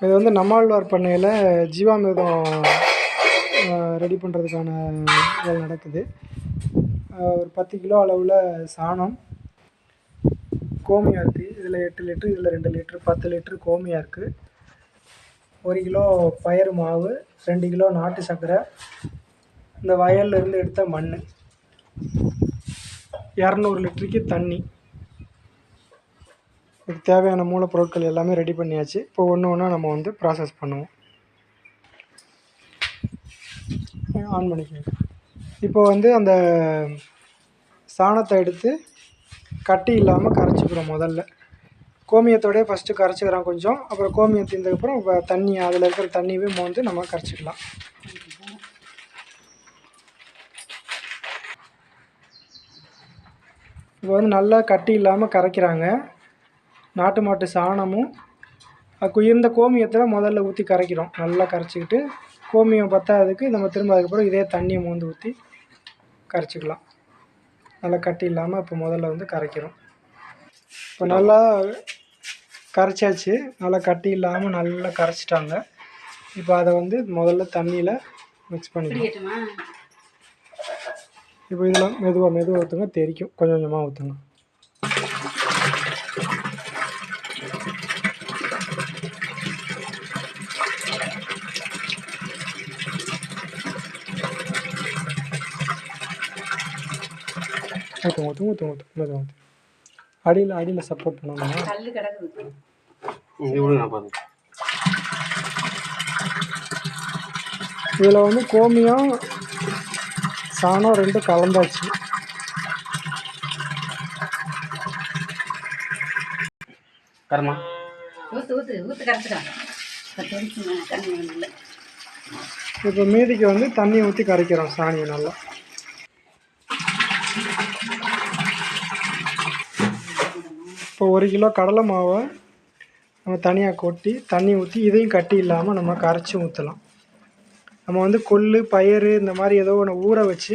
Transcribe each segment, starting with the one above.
இது வந்து நம்மாழ்வார் பண்ணையில் ஜீவாமிர்தம் ரெடி பண்ணுறதுக்கான வேலை நடக்குது. ஒரு 10 கிலோ அளவில் சாணம், கோமியம் இருக்குது. இதில் 8 லிட்ரு, இதில் 2 லிட்ரு, 10 லிட்ரு கோமியம் இருக்குது. 1 கிலோ பயறு மாவு, 2 கிலோ நாட்டு சர்க்கரை, இந்த வயல்லேருந்து எடுத்த மண், 200 லிட்டருக்கு தண்ணி. இதுக்கு தேவையான மூலப்பொருட்கள் எல்லாமே ரெடி பண்ணியாச்சு. இப்போ ஒன்று ஒன்றா நம்ம வந்து ப்ராசஸ் பண்ணுவோம். ஆன் பண்ணிக்கோங்க. இப்போ வந்து அந்த சாணத்தை எடுத்து கட்டி இல்லாமல் கரைச்சிக்கிறோம். முதல்ல கோமியத்தோடய ஃபஸ்ட்டு கரைச்சிக்கிறோம் கொஞ்சம். அப்புறம் கோமியம் தீர்ந்ததுக்கப்புறம் இப்போ தண்ணி, அதில் இருக்கிற தண்ணியவே மோந்து நம்ம கரைச்சிக்கலாம். இப்போ வந்து நல்லா கட்டி இல்லாமல் கரைக்கிறாங்க. நாட்டு மாட்டு சாணமும் குளிர்ந்த கோமியத்தில் முதல்ல ஊற்றி கரைக்கிறோம். நல்லா கரைச்சிக்கிட்டு கோமியம் பத்தாததுக்கு நம்ம திரும்ப அதுக்கப்புறம் இதே தண்ணியை மோந்து ஊற்றி கரைச்சிக்கலாம். நல்லா கட்டி இல்லாமல் இப்போ முதல்ல வந்து கரைக்கிறோம். இப்போ நல்லா கரைச்சாச்சு. நல்லா கட்டி இல்லாமல் நல்லா கரைச்சிட்டாங்க. இப்போ அதை வந்து முதல்ல தண்ணியில் மிக்ஸ் பண்ணிக்கலாம். இப்போ இதெல்லாம் மெதுவாக ஊற்றுங்க. தெரிக்கும். கொஞ்சம் கொஞ்சமாக ஊற்றுங்க. ஊற்றுங்க. மெதுவாக அடியில் சப்போர்ட் பண்ணணும். இதில் வந்து கோமியம் சாணம் 2 கலந்தாச்சு. இப்போ மீதிக்கு வந்து தண்ணி ஊற்றி கரைக்கிறோம் சாணியை நல்லா. இப்போ 1 கிலோ கடலை மாவை நம்ம தனியாக கொட்டி தண்ணி ஊற்றி இதையும் கட்டி இல்லாமல் நம்ம கரைச்சி ஊற்றலாம். நம்ம வந்து கொள்ளு, பயிறு இந்த மாதிரி ஏதோ ஒன்று ஊற வச்சு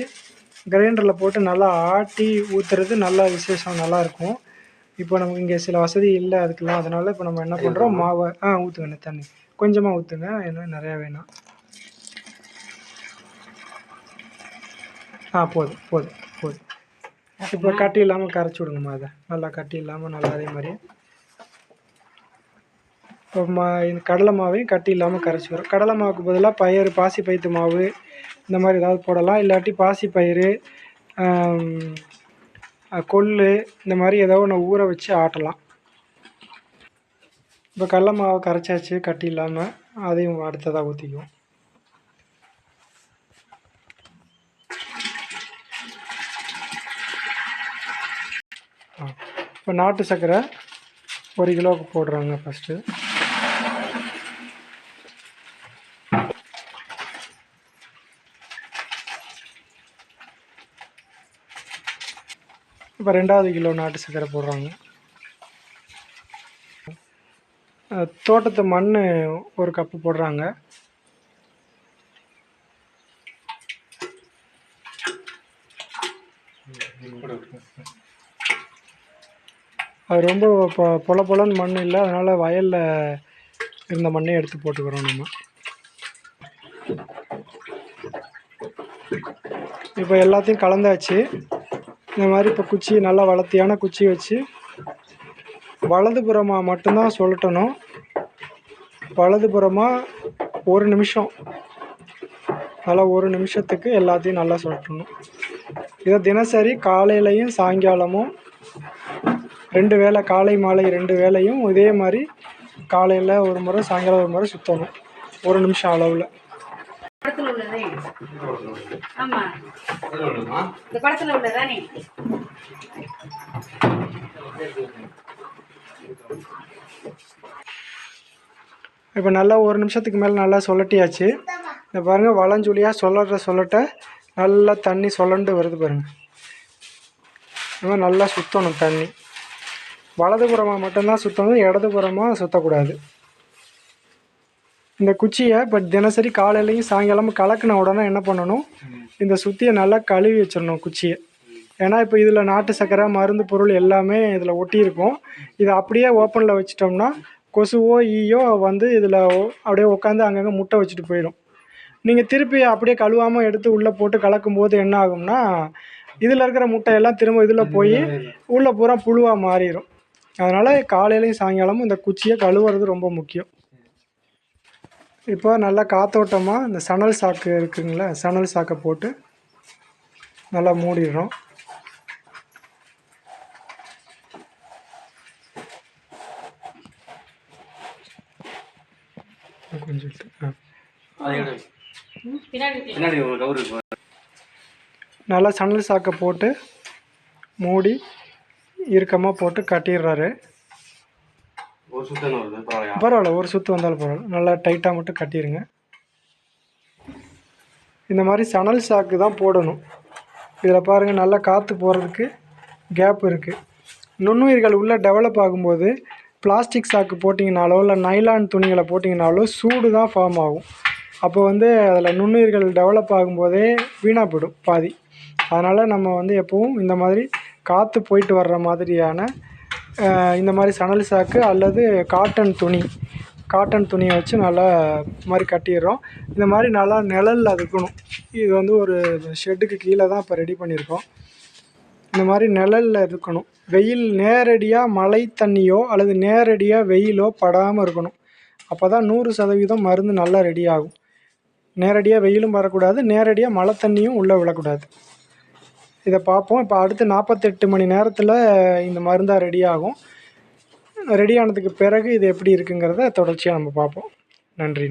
கிரைண்டரில் போட்டு நல்லா ஆட்டி ஊற்றுறது நல்லா விசேஷம், நல்லாயிருக்கும். இப்போ நமக்கு இங்கே சில வசதி இல்லை அதுக்கெல்லாம். அதனால் இப்போ நம்ம என்ன பண்ணுறோம், மாவை ஊற்றுங்க. தண்ணி கொஞ்சமாக ஊற்றுங்க, ஏன்னா நிறையா வேணாம். போதும். இப்போ கட்டி இல்லாமல் கரைச்சி விடுங்கம்மா. அதை நல்லா கட்டி இல்லாமல் நல்லா அதே மாதிரி இப்போ இந்த கடலை மாவையும் கட்டி இல்லாமல் கரைச்சிக்கிறோம். கடலை மாவுக்கு பதிலாக பயிறு, பாசி பயிற்று மாவு இந்த மாதிரி ஏதாவது போடலாம். இல்லாட்டி பாசி பயிறு, கொள்ளு இந்த மாதிரி ஏதோ ஒன்று ஊற வச்சு ஆட்டலாம். இப்போ கடலை மாவை கரைச்சாச்சு கட்டி இல்லாமல். அதையும் அடுத்ததாக ஊற்றிக்குவோம். இப்போ நாட்டு சர்க்கரை 1 கிலோவுக்கு போடுறாங்க ஃபஸ்ட்டு. இப்போ 2வது கிலோ நாட்டு சர்க்கரை போடுறாங்க. தோட்டத்து மண் 1 கப்பு போடுறாங்க. அது ரொம்ப பொலன்னு மண் இல்லை, அதனால் வயலில் இருந்த மண்ணே எடுத்து போட்டுக்கிறோம் நம்ம. இப்போ எல்லாத்தையும் கலந்தாச்சு. இந்த மாதிரி இப்போ குச்சி நல்லா வளர்த்தியான குச்சி வச்சு வலதுபுறமாக மட்டும்தான் சொல்லட்டணும். வலதுபுறமாக 1 நிமிஷம், நல்லா 1 நிமிஷத்துக்கு எல்லாத்தையும் நல்லா சொல்லட்டணும். இதை தினசரி காலையிலையும் சாயங்காலமும் 2 வேளை, காலை மாலை 2 வேளையும் இதே மாதிரி காலையில் 1 முறை, சாயங்காலம் 1 முறை சுற்றணும் 1 நிமிஷம் அளவில். இப்போ நல்லா 1 நிமிஷத்துக்கு மேலே நல்லா சொல்லட்டியாச்சு. இந்த பாருங்கள், வளஞ்சுழியாக சொல்லட்ட நல்லா தண்ணி சொல்லண்டு வருது பாருங்கள். இந்த மாதிரி நல்லா சுற்றணும் தண்ணி. வலதுபுறமாக மட்டும்தான் சுற்றணும், இடதுபுறமாக சுற்றக்கூடாது. இந்த குச்சியை இப்போ தினசரி காலையிலையும் சாயங்காலமும் கலக்கின உடனே என்ன பண்ணணும், இந்த சுத்தியை நல்லா கழுவி வச்சிடணும் குச்சியை. ஏன்னா இப்போ இதில் நாட்டு சர்க்கரை, மருந்து பொருள் எல்லாமே இதில் ஒட்டியிருக்கும். இதை அப்படியே ஓப்பனில் வச்சிட்டோம்னா கொசுவோ ஈயோ வந்து இதில் அப்படியே உட்காந்து அங்கங்கே முட்டை வச்சுட்டு போயிடும். நீங்கள் திருப்பி அப்படியே கழுவாமல் எடுத்து உள்ளே போட்டு கலக்கும்போது என்ன ஆகும்னா, இதில் இருக்கிற முட்டையெல்லாம் திரும்ப இதில் போய் உள்ளே பூரா புழுவாக மாறிடும். அதனால் காலையிலையும் சாயங்காலமும் இந்த குச்சியை கழுவுறது ரொம்ப முக்கியம். இப்போ நல்லா காத்தோட்டமாக இந்த சணல் சாக்கு இருக்குங்களா, சணல் சாக்கை போட்டு நல்லா மூடிடுறோம். கொஞ்சம் நல்லா சணல் சாக்கை போட்டு மூடி இறுக்கமாக போட்டு கட்டிடுறாரு. பரவாயில்ல, ஒரு சுற்று வந்தாலும் பரவாயில்ல, நல்லா டைட்டாக மட்டும் கட்டிடுங்க. இந்த மாதிரி சணல் சாக்கு தான் போடணும். இதில் பாருங்கள், நல்லா காற்று போகிறதுக்கு கேப் இருக்குது. நுண்ணுயிர்கள் உள்ளே டெவலப் ஆகும்போது பிளாஸ்டிக் சாக்கு போட்டிங்கனாலோ இல்லை நைலான் துணிகளை போட்டிங்கனாலோ சூடு தான் ஃபார்ம் ஆகும். அப்போ வந்து அதில் நுண்ணுயிர்கள் டெவலப் ஆகும்போதே வீணாக போயிடும் பாதி. அதனால் நம்ம வந்து எப்போவும் இந்த மாதிரி காற்று போயிட்டு வர்ற மாதிரியான இந்த மாதிரி சணல் சாக்கு அல்லது காட்டன் துணியை வச்சு நல்லா மாதிரி கட்டிடுறோம். இந்த மாதிரி நல்லா நிழல்ல இருக்கணும். இது வந்து ஒரு ஷெட்டுக்கு கீழே தான் இப்போ ரெடி பண்ணியிருக்கோம். இந்த மாதிரி நிழல்ல இருக்கணும். வெயில் நேரடியாக மழை தண்ணியோ அல்லது நேரடியாக வெயிலோ படாமல் இருக்கணும். அப்போ தான் 100% மருந்து நல்லா ரெடி ஆகும். நேரடியாக வெயிலும் வரக்கூடாது, நேரடியாக மழை தண்ணியும் உள்ளே விழக்கூடாது. இதை பார்ப்போம். இப்போ அடுத்து 48 மணி நேரத்தில் இந்த மருந்தாக ரெடி ஆகும். ரெடி ஆனதுக்கு பிறகு இது எப்படி இருக்குங்கிறத தொடர்ச்சியாக நம்ம பார்ப்போம். நன்றி.